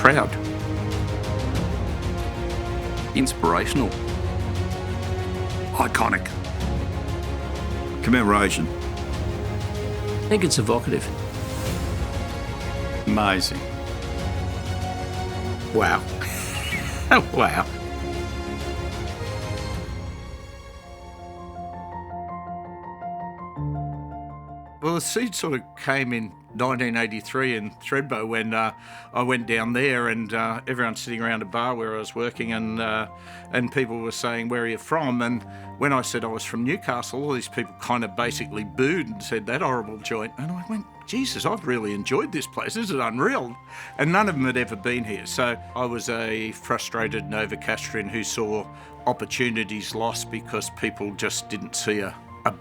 Proud. Inspirational. Iconic. Commemoration. I think it's evocative. Amazing. Wow. Wow. Well, the seed sort of came in 1983 in Thredbo when I went down there, and everyone's sitting around a bar where I was working, and people were saying, "Where are you from?" And when I said I was from Newcastle, all these people kind of basically booed and said, "That horrible joint." And I went, "Jesus, I've really enjoyed this place. This is unreal." And none of them had ever been here. So I was a frustrated Novocastrian who saw opportunities lost because people just didn't see a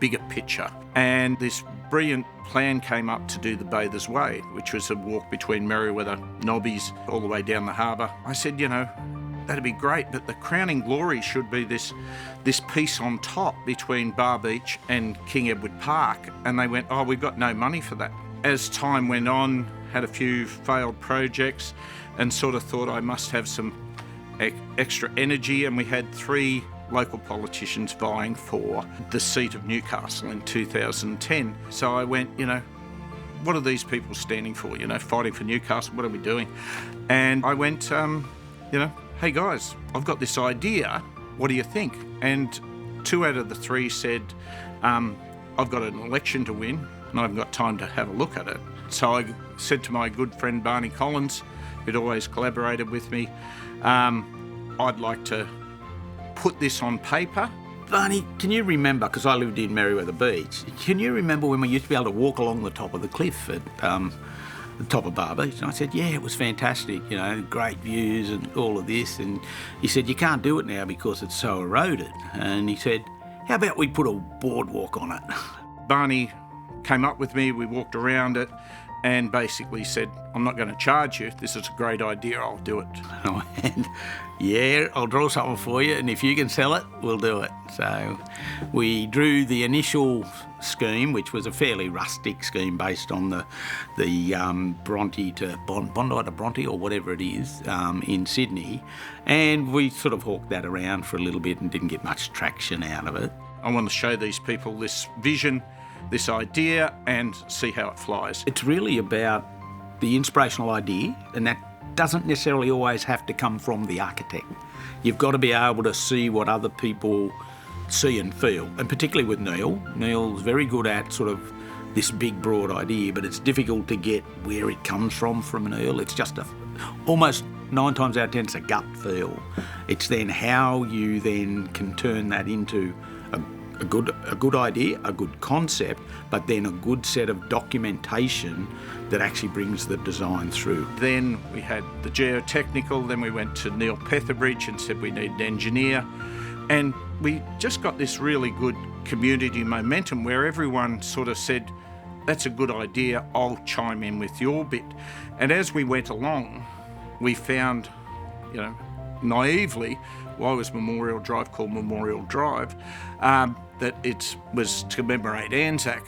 bigger picture. And this brilliant plan came up to do the Bathers Way, which was a walk between Merriweather, Nobbies, all the way down the harbour. I said, that'd be great, but the crowning glory should be this piece on top between Bar Beach and King Edward Park. And they went, "Oh, we've got no money for that." As time went on, had a few failed projects and sort of thought I must have some extra energy, and we had 3 local politicians vying for the seat of Newcastle in 2010. So I went, what are these people standing for? Fighting for Newcastle, what are we doing? And I went, hey guys, I've got this idea, what do you think? And 2 out of the 3 said, I've got an election to win and I haven't got time to have a look at it. So I said to my good friend Barney Collins, who'd always collaborated with me, I'd like to put this on paper. Barney, can you remember, because I lived in Merriweather Beach, can you remember when we used to be able to walk along the top of the cliff at the top of Bar Beach? And I said, yeah, it was fantastic, great views and all of this. And he said, you can't do it now because it's so eroded. And he said, how about we put a boardwalk on it? Barney came up with me, we walked around it, and basically said, I'm not going to charge you. This is a great idea, I'll do it. And yeah, I'll draw something for you, and if you can sell it, we'll do it. So we drew the initial scheme, which was a fairly rustic scheme based on the Bronte to Bondi to Bronte, or whatever it is, in Sydney. And we sort of hawked that around for a little bit and didn't get much traction out of it. I want to show these people this vision, this idea, and see how it flies. It's really about the inspirational idea, and that doesn't necessarily always have to come from the architect. You've got to be able to see what other people see and feel, and particularly with Neil. Neil's very good at sort of this big, broad idea, but it's difficult to get where it comes from Neil. It's just almost 9 times out of 10, it's a gut feel. It's then how you then can turn that into a good idea, a good concept, but then a good set of documentation that actually brings the design through. Then we had the geotechnical, then we went to Neil Petherbridge and said we need an engineer. And we just got this really good community momentum where everyone sort of said, that's a good idea, I'll chime in with your bit. And as we went along, we found, naively, why was Memorial Drive called Memorial Drive? That it was to commemorate Anzac.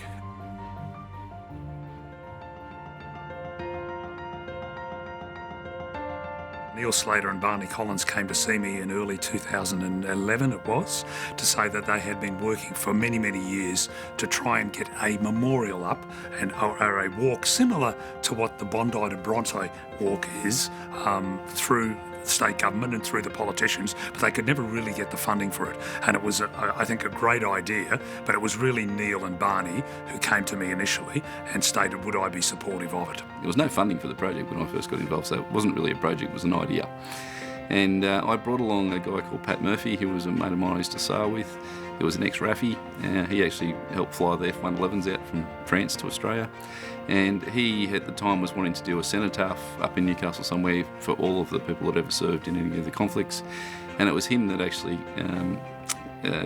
Neil Slater and Barney Collins came to see me in early 2011, it was, to say that they had been working for many, many years to try and get a memorial up or a walk similar to what the Bondi to Bronte walk is through state government and through the politicians, but they could never really get the funding for it. And it was, I think, a great idea, but it was really Neil and Barney who came to me initially and stated, would I be supportive of it? There was no funding for the project when I first got involved, so it wasn't really a project, it was an idea. And I brought along a guy called Pat Murphy, who was a mate of mine I used to sail with. He was an ex-RAFI. He actually helped fly the F-111s out from France to Australia. And he, at the time, was wanting to do a cenotaph up in Newcastle somewhere for all of the people that ever served in any of the conflicts. And it was him that actually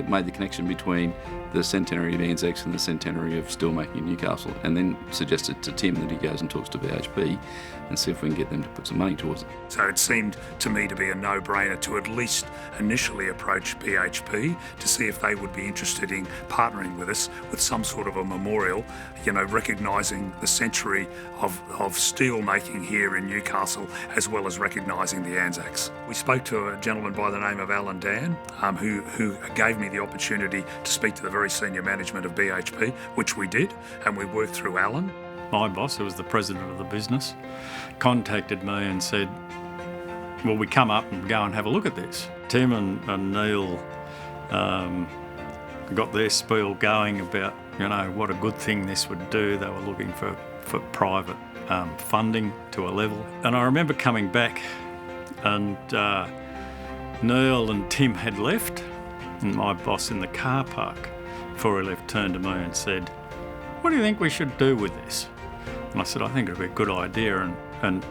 made the connection between the centenary of Anzacs and the centenary of steelmaking in Newcastle, and then suggested to Tim that he goes and talks to BHP and see if we can get them to put some money towards it. So it seemed to me to be a no-brainer to at least initially approach BHP to see if they would be interested in partnering with us with some sort of a memorial, recognising the century of steel making here in Newcastle, as well as recognising the Anzacs. We spoke to a gentleman by the name of Alan Dan, who gave me the opportunity to speak to the very senior management of BHP, which we did, and we worked through Alan. My boss, who was the president of the business, contacted me and said, will we come up and go and have a look at this? Tim and Neil got their spiel going about, what a good thing this would do. They were looking for private funding to a level. And I remember coming back and Neil and Tim had left, and my boss in the car park before he left turned to me and said, what do you think we should do with this? And I said, I think it would be a good idea. And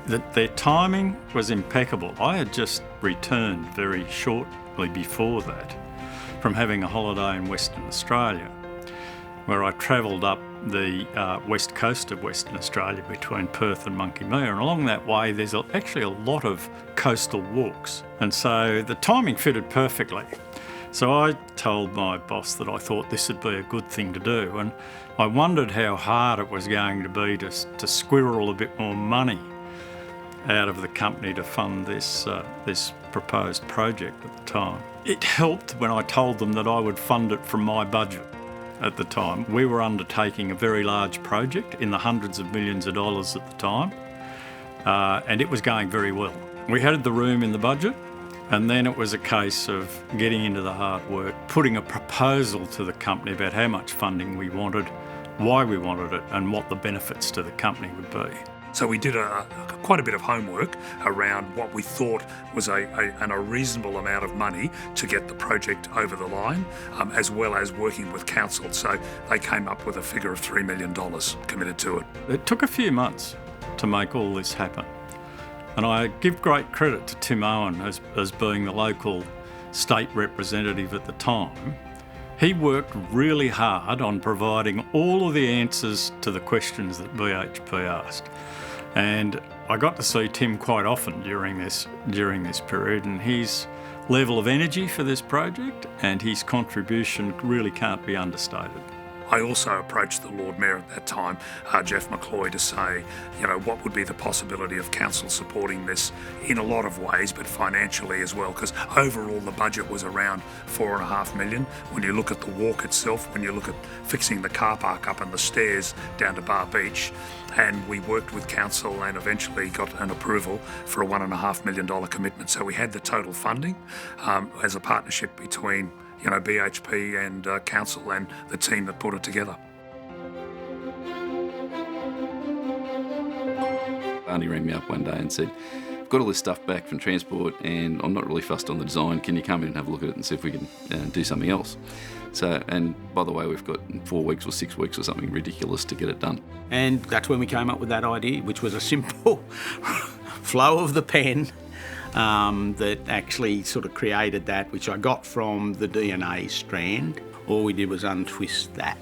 their timing was impeccable. I had just returned very shortly before that from having a holiday in Western Australia, where I travelled up the west coast of Western Australia between Perth and Monkey Mia, and along that way there's actually a lot of coastal walks, and so the timing fitted perfectly. So I told my boss that I thought this would be a good thing to do, and I wondered how hard it was going to be to squirrel a bit more money out of the company to fund this proposed project at the time. It helped when I told them that I would fund it from my budget. At the time, we were undertaking a very large project in the hundreds of millions of dollars at the time, and it was going very well. We had the room in the budget, and then it was a case of getting into the hard work, putting a proposal to the company about how much funding we wanted, why we wanted it, and what the benefits to the company would be. So we did quite a bit of homework around what we thought was a reasonable amount of money to get the project over the line, as well as working with council. So they came up with a figure of $3 million committed to it. It took a few months to make all this happen. And I give great credit to Tim Owen as being the local state representative at the time. He worked really hard on providing all of the answers to the questions that BHP asked. And I got to see Tim quite often during this period, and his level of energy for this project and his contribution really can't be understated. I also approached the Lord Mayor at that time, Jeff McCloy, to say, what would be the possibility of council supporting this in a lot of ways, but financially as well, because overall the budget was around $4.5 million. When you look at the walk itself, when you look at fixing the car park up and the stairs down to Bar Beach, and we worked with council and eventually got an approval for a $1.5 million commitment. So we had the total funding as a partnership between BHP and council and the team that put it together. Barney rang me up one day and said, I've got all this stuff back from transport and I'm not really fussed on the design. Can you come in and have a look at it and see if we can do something else? So, and by the way, we've got 4 weeks or 6 weeks or something ridiculous to get it done. And that's when we came up with that idea, which was a simple flow of the pen that actually sort of created that, which I got from the DNA strand. All we did was untwist that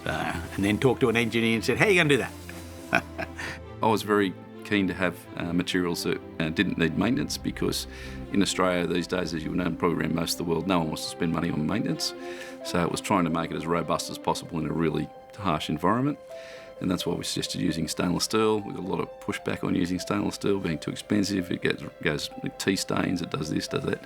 and then talk to an engineer and said, how are you going to do that? I was very keen to have materials that didn't need maintenance, because in Australia these days, as you know, and probably around most of the world, no one wants to spend money on maintenance. So it was trying to make it as robust as possible in a really harsh environment. And that's why we suggested using stainless steel. We got a lot of pushback on using stainless steel, being too expensive. It goes tea stains, it does this, does that.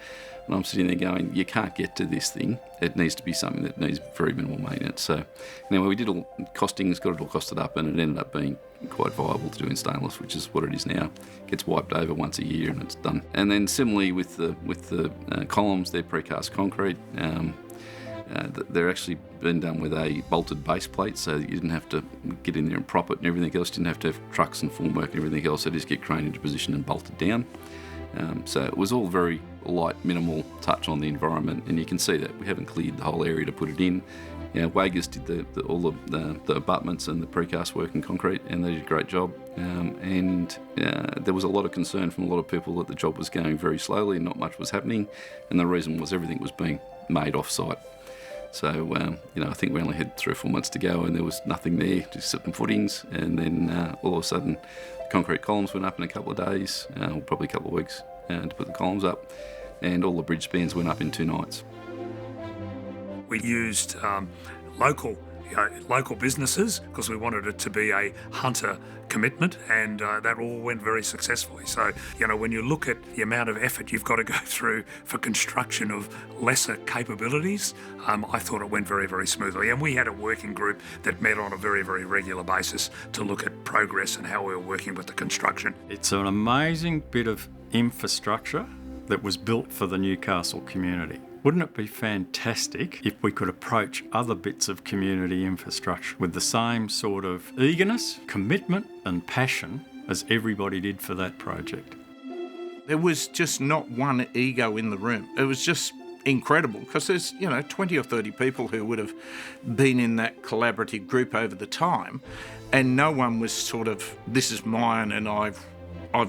And I'm sitting there going, you can't get to this thing. It needs to be something that needs very minimal maintenance. So anyway, we did all costings, got it all costed up, and it ended up being quite viable to do in stainless, which is what it is now. It gets wiped over once a year and it's done. And then similarly with the columns, they're precast concrete. They're actually been done with a bolted base plate, so that you didn't have to get in there and prop it and everything else. You didn't have to have trucks and formwork and everything else. They just get craned into position and bolted down. So it was all very light, minimal touch on the environment, and you can see that we haven't cleared the whole area to put it in. Wagers did all the abutments and the precast work in concrete, and they did a great job. There was a lot of concern from a lot of people that the job was going very slowly and not much was happening, and the reason was everything was being made off-site. So, I think we only had 3 or 4 months to go and there was nothing there, just some footings, and then all of a sudden the concrete columns went up in a couple of days, or probably a couple of weeks, to put the columns up, and all the bridge spans went up in 2 nights. We used local businesses because we wanted it to be a hunter commitment, and that all went very successfully. So, when you look at the amount of effort you've got to go through for construction of lesser capabilities, I thought it went very, very smoothly. And we had a working group that met on a very, very regular basis to look at progress and how we were working with the construction. It's an amazing bit of infrastructure that was built for the Newcastle community. Wouldn't it be fantastic if we could approach other bits of community infrastructure with the same sort of eagerness, commitment and passion as everybody did for that project? There was just not one ego in the room. It was just incredible because there's, 20 or 30 people who would have been in that collaborative group over the time, and no one was sort of, this is mine and I've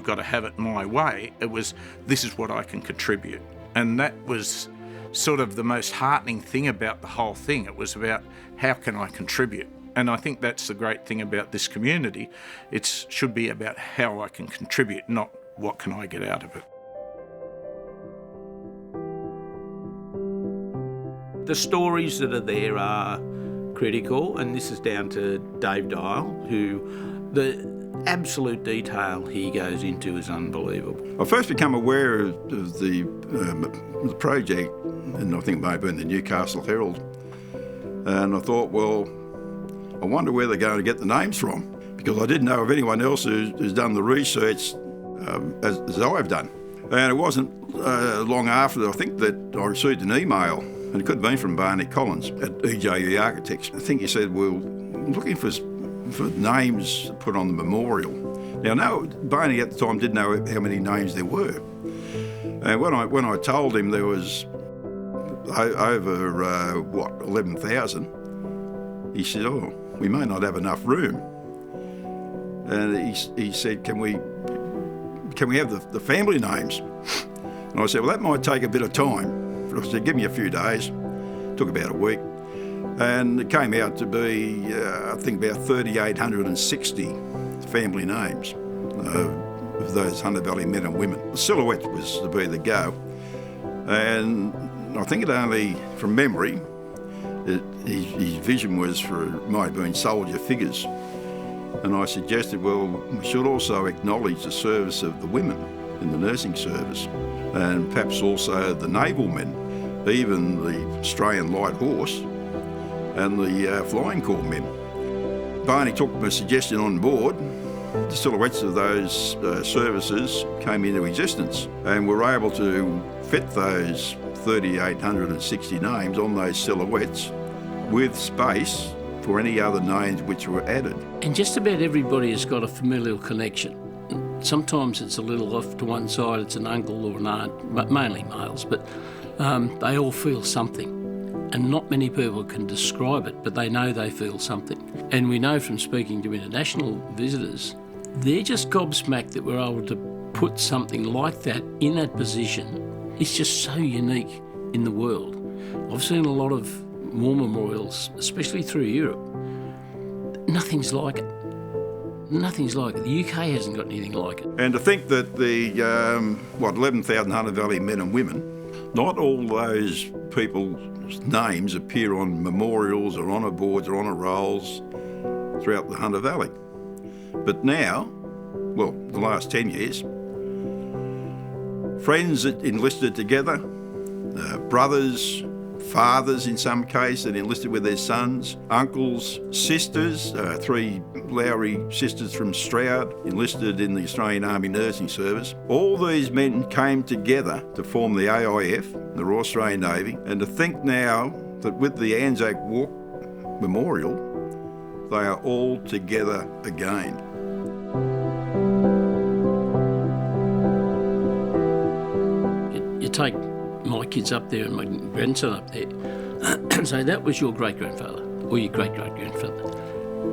got to have it my way. It was, this is what I can contribute. And that was sort of the most heartening thing about the whole thing. It was about, how can I contribute? And I think that's the great thing about this community. It should be about how I can contribute, not what can I get out of it. The stories that are there are critical, and this is down to Dave Dial, who the absolute detail he goes into is unbelievable. I first became aware of the project, and I think it may have been the Newcastle Herald, and I thought, well, I wonder where they're going to get the names from, because I didn't know of anyone else who's done the research as I've done. And it wasn't long after, I think, that I received an email, and it could have been from Barney Collins at EJE Architects. I think he said, we're looking for names to put on the memorial. Now, no, Barney at the time didn't know how many names there were. And when I told him there was over 11,000, he said, "Oh, we may not have enough room." And he said, "Can we have the family names?" And I said, "Well, that might take a bit of time." I said, "Give me a few days." Took about a week. And it came out to be, I think, about 3,860 family names of those Hunter Valley men and women. The silhouette was to be the go. And I think it only, from memory, his vision was might have been soldier figures. And I suggested, well, we should also acknowledge the service of the women in the nursing service, and perhaps also the naval men, even the Australian Light Horse and the Flying Corps men. Barney took my suggestion on board. The silhouettes of those services came into existence, and we're able to fit those 3,860 names on those silhouettes with space for any other names which were added. And just about everybody has got a familial connection. Sometimes it's a little off to one side, it's an uncle or an aunt, but mainly males, but they all feel something. And not many people can describe it, but they know they feel something. And we know from speaking to international visitors, they're just gobsmacked that we're able to put something like that in that position. It's just so unique in the world. I've seen a lot of war memorials, especially through Europe. Nothing's like it. Nothing's like it. The UK hasn't got anything like it. And to think that the, 11,000 Hunter Valley men and women, not all those people's names appear on memorials or honour boards or honour rolls throughout the Hunter Valley. But now, well, the last 10 years, friends that enlisted together, brothers, fathers in some case that enlisted with their sons, uncles, sisters, 3 Lowry sisters from Stroud enlisted in the Australian Army Nursing Service. All these men came together to form the AIF, the Royal Australian Navy, and to think now that with the Anzac Walk Memorial, they are all together again. You take my kids up there and my grandson up there and say, that was your great-grandfather or your great-great-grandfather.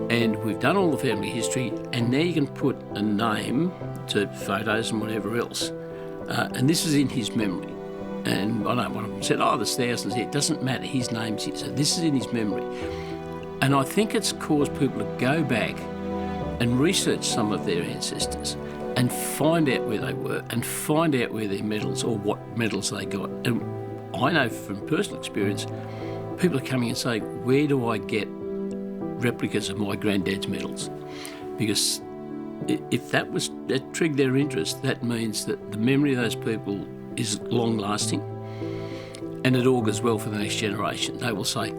And we've done all the family history, and now you can put a name to photos and whatever else. And this is in his memory. And I know one of them said, there's thousands here. It doesn't matter, his name's here. So this is in his memory. And I think it's caused people to go back and research some of their ancestors and find out where they were and find out where their medals or what medals they got. And I know from personal experience, people are coming and saying, where do I get replicas of my granddad's medals? Because if that triggered their interest, that means that the memory of those people is long-lasting and it augurs well for the next generation. They will say,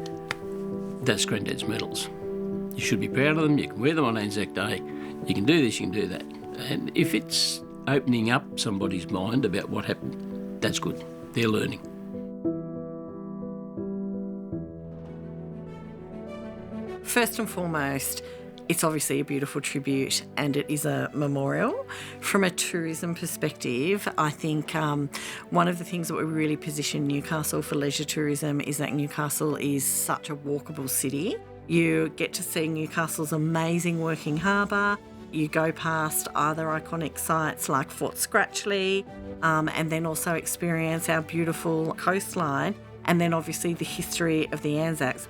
that's granddad's medals. You should be proud of them, you can wear them on Anzac Day, you can do this, you can do that. And if it's opening up somebody's mind about what happened, that's good. They're learning. First and foremost, it's obviously a beautiful tribute and it is a memorial. From a tourism perspective, I think one of the things that we really position Newcastle for leisure tourism is that Newcastle is such a walkable city. You get to see Newcastle's amazing working harbour. You go past other iconic sites like Fort Scratchley and then also experience our beautiful coastline and then obviously the history of the Anzacs.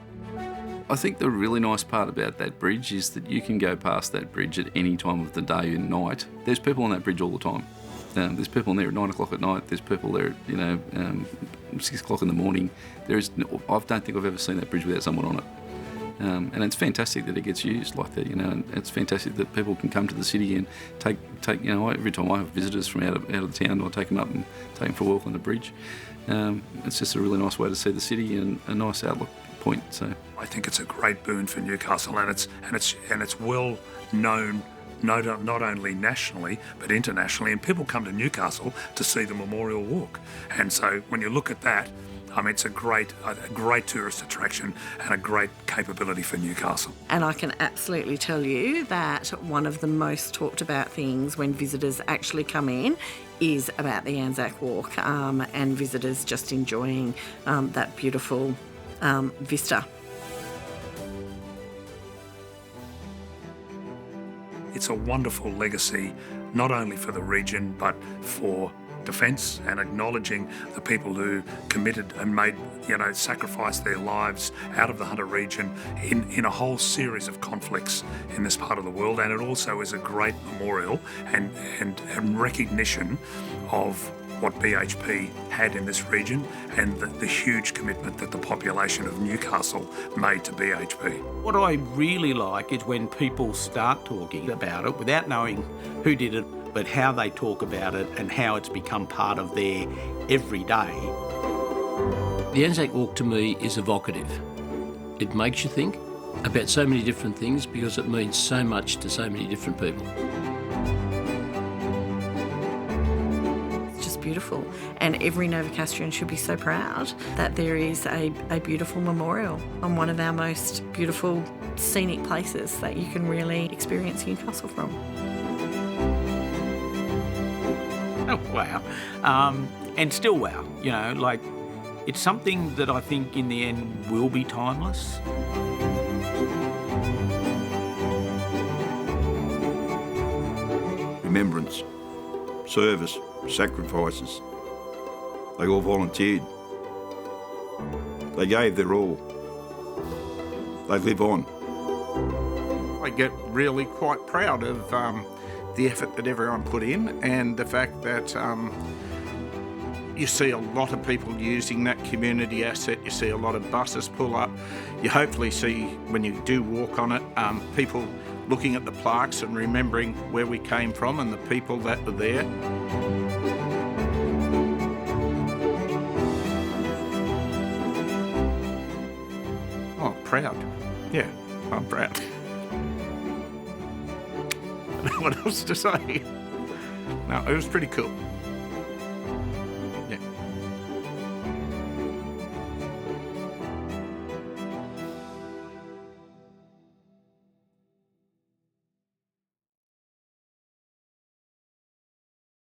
I think the really nice part about that bridge is that you can go past that bridge at any time of the day and night. There's people on that bridge all the time. There's people on there at 9 o'clock at night. There's people there at 6 o'clock in the morning. I don't think I've ever seen that bridge without someone on it. And it's fantastic that it gets used like that, and it's fantastic that people can come to the city and take every time I have visitors from out of town, I take them up and take them for a walk on the bridge. It's just a really nice way to see the city and a nice outlook point. So I think it's a great boon for Newcastle, and it's well known not only nationally but internationally, and people come to Newcastle to see the Memorial Walk. And so when you look at that, it's a great tourist attraction and a great capability for Newcastle. And I can absolutely tell you that one of the most talked about things when visitors actually come in is about the Anzac Walk and visitors just enjoying that beautiful vista. It's a wonderful legacy, not only for the region but for defence, and acknowledging the people who committed and made, sacrificed their lives out of the Hunter region in a whole series of conflicts in this part of the world. And it also is a great memorial and recognition of what BHP had in this region and the huge commitment that the population of Newcastle made to BHP. What I really like is when people start talking about it without knowing who did it, but how they talk about it and how it's become part of their everyday. The Anzac Walk to me is evocative. It makes you think about so many different things because it means so much to so many different people. It's just beautiful, and every Novocastrian should be so proud that there is a beautiful memorial on one of our most beautiful scenic places that you can really experience Newcastle from. Oh, wow. And still wow, it's something that I think in the end will be timeless. Remembrance, service, sacrifices. They all volunteered. They gave their all. They live on. I get really quite proud of the effort that everyone put in and the fact that you see a lot of people using that community asset. You see a lot of buses pull up. You hopefully see, when you do walk on it, people looking at the plaques and remembering where we came from and the people that were there. Oh, proud. Yeah, I'm proud. I don't know what else to say. No, it was pretty cool.